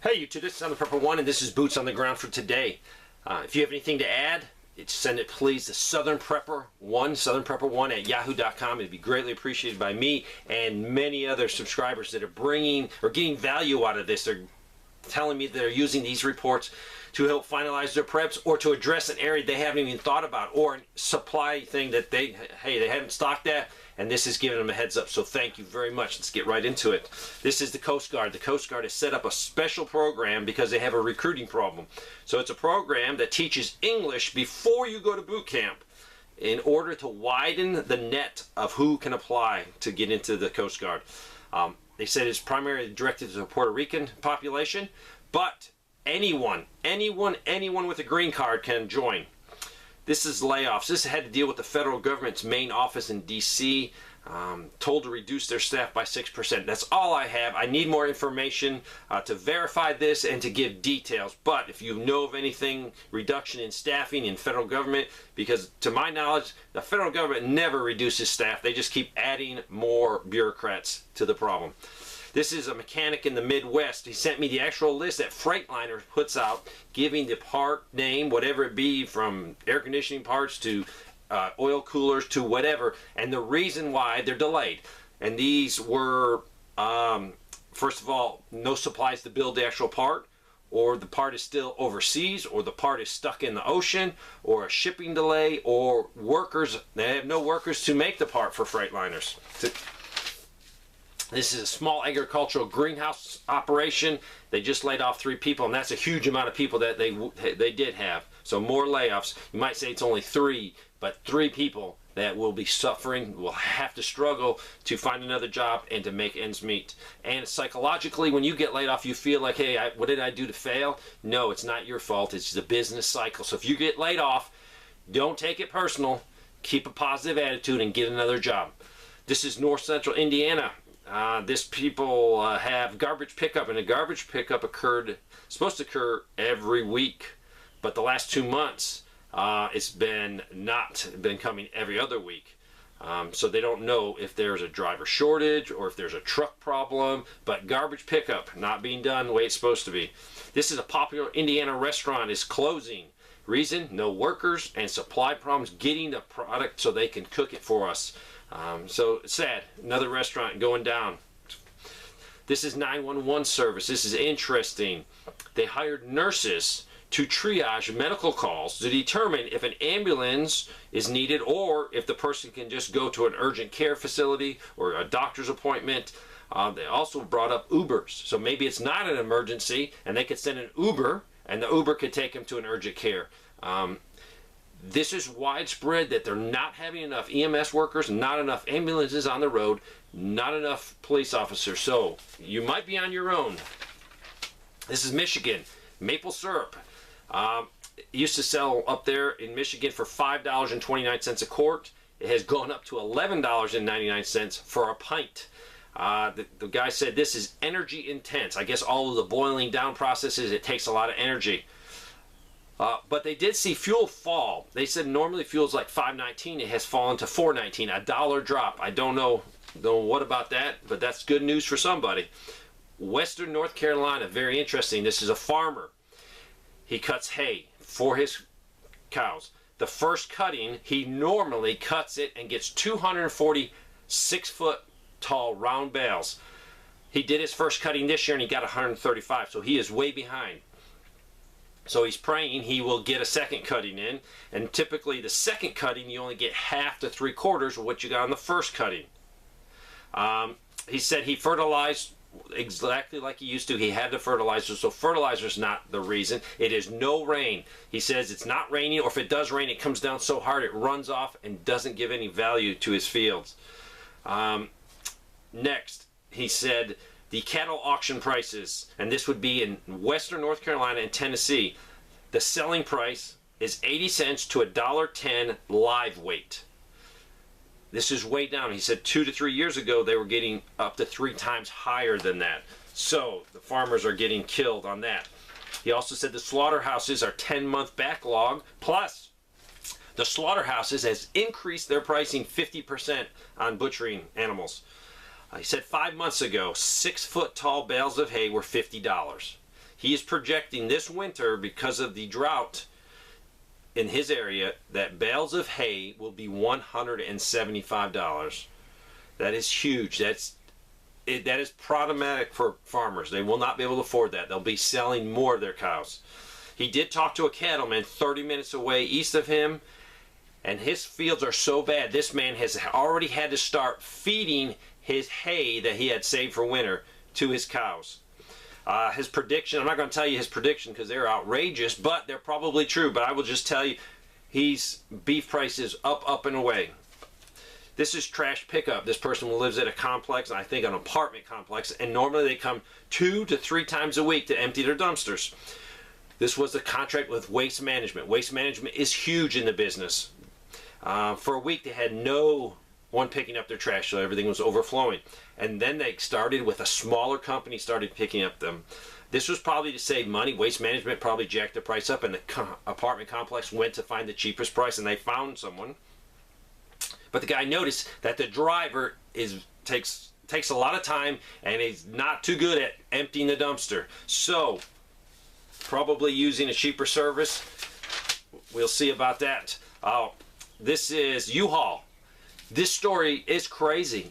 Hey YouTube, this is On the Purple One, and this is Boots on the Ground for today. If you have anything to add, send it please to Southern Prepper 1 at yahoo.com. It'd be greatly appreciated by me and many other subscribers that are bringing or getting value out of this. They're telling me they're using these reports to help finalize their preps or to address an area they haven't even thought about, or a supply thing that they haven't stocked at, and this is giving them a heads up. So thank you very much. Let's get right into it. This is the Coast Guard. The Coast Guard has set up a special program because they have a recruiting problem. So it's a program that teaches English before you go to boot camp in order to widen the net of who can apply to get into the Coast Guard. They said it's primarily directed to the Puerto Rican population, but anyone with a green card can join. This is layoffs. This had to deal with the federal government's main office in D.C., told to reduce their staff by 6%. That's all I have. I need more information to verify this and to give details. But if you know of anything, reduction in staffing in federal government, because to my knowledge, the federal government never reduces staff. They just keep adding more bureaucrats to the problem. This is a mechanic in the Midwest. He sent me the actual list that Freightliner puts out, giving the part name, whatever it be, from air conditioning parts to oil coolers to whatever, and the reason why they're delayed. And these were, first of all, no supplies to build the actual part, or the part is still overseas, or the part is stuck in the ocean, or a shipping delay, or workers. They have no workers to make the part for Freightliners. This is a small agricultural greenhouse operation. They just laid off 3 people, and that's a huge amount of people that they did have. So more layoffs. You might say it's only 3, but 3 people that will be suffering, will have to struggle to find another job and to make ends meet. And psychologically, when you get laid off, you feel like, hey, what did I do to fail? No, it's not your fault. It's the business cycle. So if you get laid off, don't take it personal. Keep a positive attitude and get another job. This is North Central Indiana. This people have garbage pickup, and the garbage pickup supposed to occur every week, but the last 2 months it's not been coming every other week. So they don't know if there's a driver shortage or if there's a truck problem, but garbage pickup not being done the way it's supposed to be. This is a popular Indiana restaurant is closing. Reason: no workers and supply problems getting the product so they can cook it for us. So sad, another restaurant going down. This is 911 service. This is interesting. They hired nurses to triage medical calls to determine if an ambulance is needed or if the person can just go to an urgent care facility or a doctor's appointment. They also brought up Ubers. So maybe it's not an emergency and they could send an Uber and the Uber could take them to an urgent care. This is widespread that they're not having enough EMS workers, not enough ambulances on the road, not enough police officers. So you might be on your own. This is Michigan. Maple syrup. It used to sell up there in Michigan for $5.29 a quart. It has gone up to $11.99 for a pint. The guy said this is energy intense. I guess all of the boiling down processes, it takes a lot of energy. But they did see fuel fall. They said normally fuel's like $5.19. It has fallen to $4.19, a $1 drop. I don't know what about that, but that's good news for somebody. Western North Carolina, very interesting. This is a farmer. He cuts hay for his cows. The first cutting, he normally cuts it and gets 240 6-foot tall round bales. He did his first cutting this year and he got 135, so he is way behind. So he's praying he will get a second cutting in, and typically the second cutting you only get half to 3/4 of what you got on the first cutting. He said he fertilized exactly like he used to. He had the fertilizer, so fertilizer is not the reason. It is no rain. He says it's not raining, or if it does rain, it comes down so hard it runs off and doesn't give any value to his fields. Next, he said the cattle auction prices, and this would be in Western North Carolina and Tennessee. The selling price is 80 cents to $1.10 live weight. This is way down. He said 2 to 3 years ago they were getting up to 3 times higher than that. So the farmers are getting killed on that. He also said the slaughterhouses are 10-month backlog, plus the slaughterhouses has increased their pricing 50% on butchering animals. He said 5 months ago, 6-foot tall bales of hay were $50. He is projecting this winter, because of the drought in his area, that bales of hay will be $175. That is huge. That is problematic for farmers. They will not be able to afford that. They'll be selling more of their cows. He did talk to a cattleman 30 minutes away east of him, and his fields are so bad, this man has already had to start feeding his hay that he had saved for winter to his cows. His prediction, I'm not going to tell you his prediction because they're outrageous, but they're probably true. But I will just tell you, beef prices up and away. This is trash pickup. This person lives at a complex, I think an apartment complex, and normally they come 2 to 3 times a week to empty their dumpsters. This was a contract with Waste Management. Waste Management is huge in the business. For a week they had no one picking up their trash, so everything was overflowing. And then they started with a smaller company, started picking up them. This was probably to save money. Waste Management probably jacked the price up, and the apartment complex went to find the cheapest price, and they found someone. But the guy noticed that the driver takes a lot of time, and he's not too good at emptying the dumpster. So, probably using a cheaper service. We'll see about that. This is U-Haul. This story is crazy.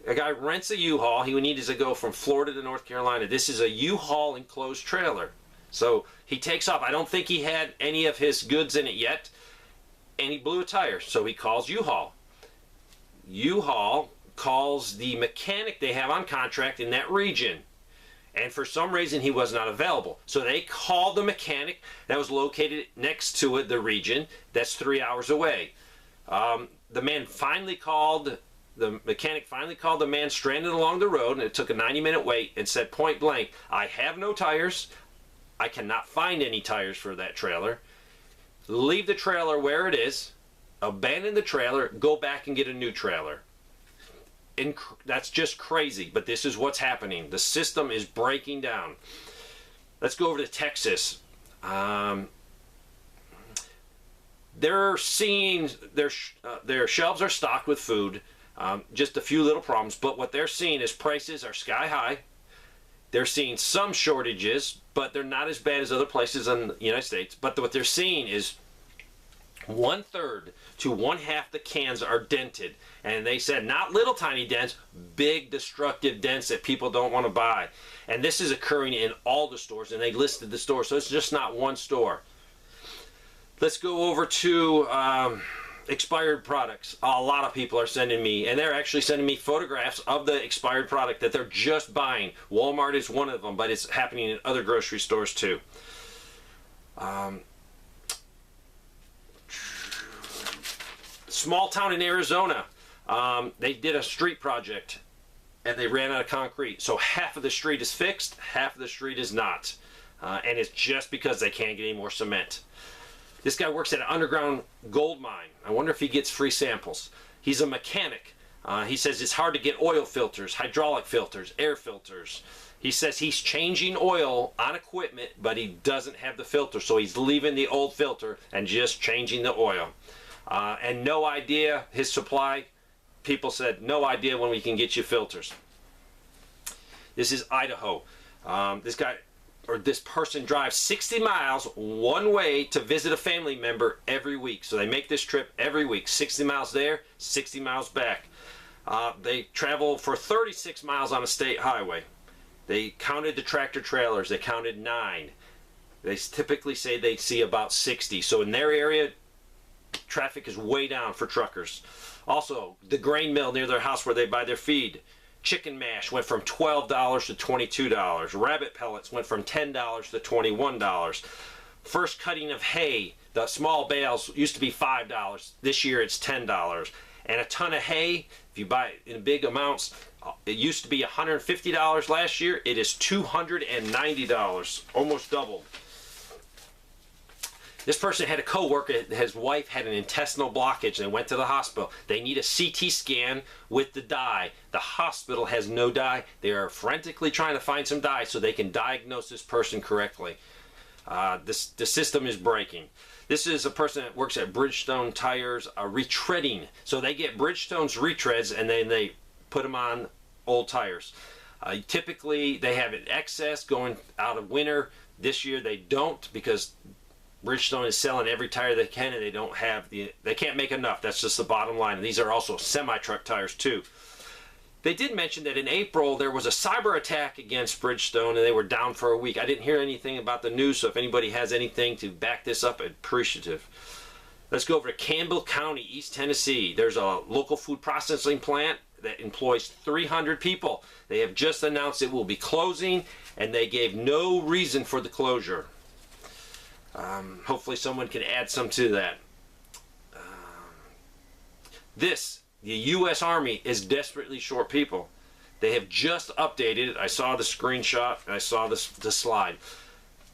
A guy rents a U-Haul. He needed to go from Florida to North Carolina. This is a U-Haul enclosed trailer. So he takes off. I don't think he had any of his goods in it yet. And he blew a tire. So he calls U-Haul. U-Haul calls the mechanic they have on contract in that region. And for some reason he was not available. So they called the mechanic that was located next to it, the region that's 3 hours away. The mechanic finally called the man stranded along the road, and it took a 90-minute wait, and said point blank, I have no tires. I cannot find any tires for that trailer. Leave the trailer where it is, abandon the trailer, go back and get a new trailer. And that's just crazy, but this is what's happening. The system is breaking down. Let's go over to Texas. They're seeing their shelves are stocked with food. Just a few little problems, but what they're seeing is prices are sky high. They're seeing some shortages, but they're not as bad as other places in the United States. But what they're seeing is 1/3 to 1/2 the cans are dented, and they said not little tiny dents, big destructive dents that people don't want to buy. And this is occurring in all the stores, and they listed the stores, so it's just not one store. Let's go over to expired products. A lot of people are sending me, and they're actually sending me photographs of the expired product that they're just buying. Walmart is one of them, but it's happening in other grocery stores too. Small town in Arizona, they did a street project and they ran out of concrete. So half of the street is fixed, half of the street is not. And it's just because they can't get any more cement. This guy works at an underground gold mine. I wonder if he gets free samples. He's a mechanic. He says it's hard to get oil filters, hydraulic filters, air filters. He says he's changing oil on equipment, but he doesn't have the filter. So he's leaving the old filter and just changing the oil. And no idea, his supply, people said, no idea when we can get you filters. This is Idaho. This person drives 60 miles one way to visit a family member every week. So they make this trip every week, 60 miles there, 60 miles back. They travel for 36 miles on a state highway. They counted the tractor trailers. They counted 9. They typically say they see about 60. So in their area, traffic is way down for truckers. Also, the grain mill near their house where they buy their feed. Chicken mash went from $12 to $22. Rabbit pellets went from $10 to $21. First cutting of hay, the small bales used to be $5. This year it's $10. And a ton of hay, if you buy it in big amounts, it used to be $150 last year. It is $290, almost doubled. This person had a coworker, his wife had an intestinal blockage, and they went to the hospital. They need a CT scan with the dye. The hospital has no dye. They are frantically trying to find some dye so they can diagnose this person correctly. The system is breaking. This is a person that works at Bridgestone Tires, retreading. So they get Bridgestone's retreads and then they put them on old tires. Typically, they have an excess going out of winter. This year, they don't because Bridgestone is selling every tire they can, and they can't make enough. That's just the bottom line. And these are also semi-truck tires too. They did mention that in April there was a cyber attack against Bridgestone, and they were down for a week. I didn't hear anything about the news, so if anybody has anything to back this up, I'd appreciative. Let's go over to Campbell County, East Tennessee. There's a local food processing plant that employs 300 people. They have just announced it will be closing, and they gave no reason for the closure. Hopefully someone can add some to that. The U.S. Army is desperately short people. They have just updated, I saw the screenshot, and I saw the slide,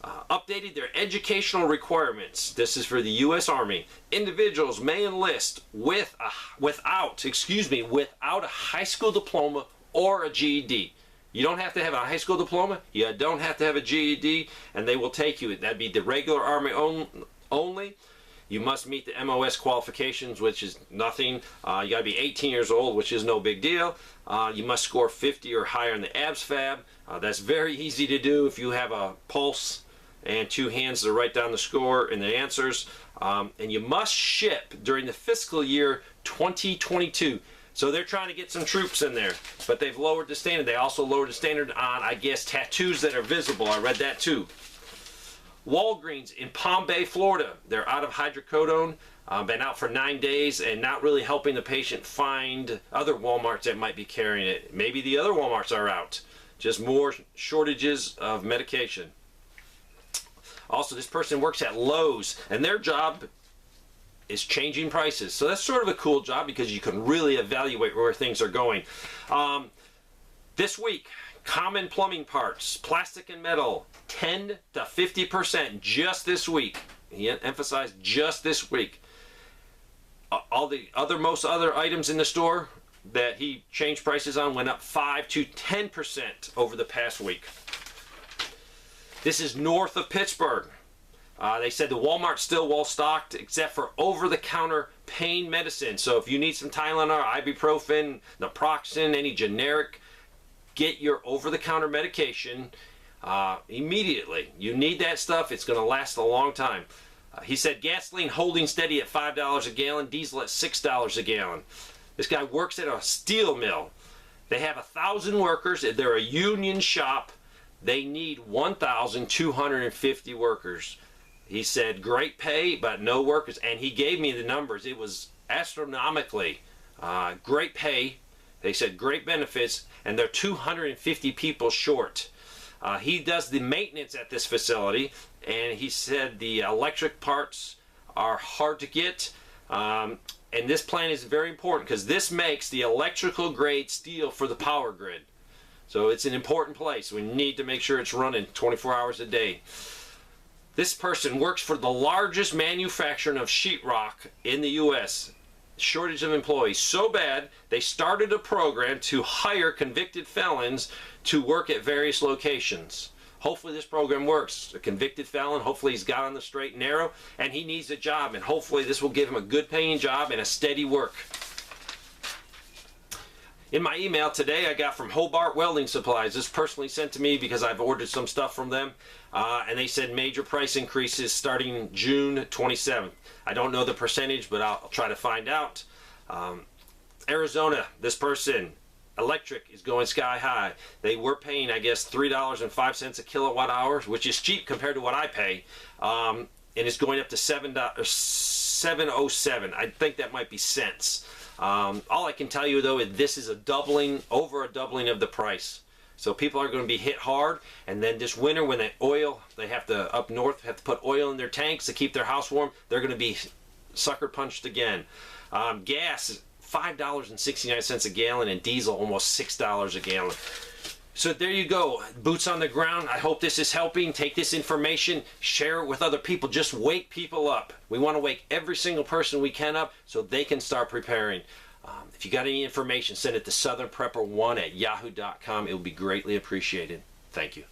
updated their educational requirements. This is for the U.S. Army. Individuals may enlist without a high school diploma or a GED. You don't have to have a high school diploma, you don't have to have a GED, and they will take you. That'd be the regular Army only. You must meet the MOS qualifications, which is nothing. You got to be 18 years old, which is no big deal. You must score 50 or higher in the ABSFAB. That's very easy to do if you have a pulse and two hands to write down the score and the answers. And you must ship during the fiscal year 2022. So they're trying to get some troops in there, but they've lowered the standard. They also lowered the standard on, I guess, tattoos that are visible. I read that too. Walgreens in Palm Bay, Florida. They're out of hydrocodone, been out for 9 days and not really helping the patient find other Walmarts that might be carrying it. Maybe the other Walmarts are out. Just more shortages of medication. Also, this person works at Lowe's, and their job is changing prices. So that's sort of a cool job because you can really evaluate where things are going. This week, common plumbing parts, plastic and metal, 10 to 50% just this week. He emphasized just this week. Most other items in the store that he changed prices on went up 5 to 10% over the past week. This is north of Pittsburgh. They said the Walmart's still well stocked except for over-the-counter pain medicine. So if you need some Tylenol, ibuprofen, naproxen, any generic, get your over-the-counter medication immediately. You need that stuff. It's going to last a long time. He said gasoline holding steady at $5 a gallon, diesel at $6 a gallon. This guy works at a steel mill. They have 1,000 workers. They're a union shop. They need 1,250 workers. He said great pay, but no workers. And he gave me the numbers. It was astronomically great pay. They said great benefits, and they're 250 people short. He does the maintenance at this facility, and he said the electric parts are hard to get. And this plant is very important because this makes the electrical grade steel for the power grid. So it's an important place. We need to make sure it's running 24 hours a day. This person works for the largest manufacturer of sheetrock in the U.S. Shortage of employees so bad they started a program to hire convicted felons to work at various locations. Hopefully this program works. A convicted felon, hopefully he's got on the straight and narrow, and he needs a job, and hopefully this will give him a good paying job and a steady work. In my email today I got from Hobart Welding Supplies. This personally sent to me because I've ordered some stuff from them, and they said major price increases starting June 27th. I don't know the percentage, but I'll try to find out. Arizona, this person, electric is going sky high. They were paying, I guess, $3.05 a kilowatt hour, which is cheap compared to what I pay, and it's going up to $7.07. I think that might be cents. All I can tell you though is this is over a doubling of the price. So people are going to be hit hard, and then this winter when they have to, up north, have to put oil in their tanks to keep their house warm, they're going to be sucker punched again. Gas, $5.69 a gallon, and diesel almost $6 a gallon. So there you go, boots on the ground. I hope this is helping. Take this information, share it with other people. Just wake people up. We want to wake every single person we can up so they can start preparing. If you got any information, send it to southernprepper1@yahoo.com. It will be greatly appreciated. Thank you.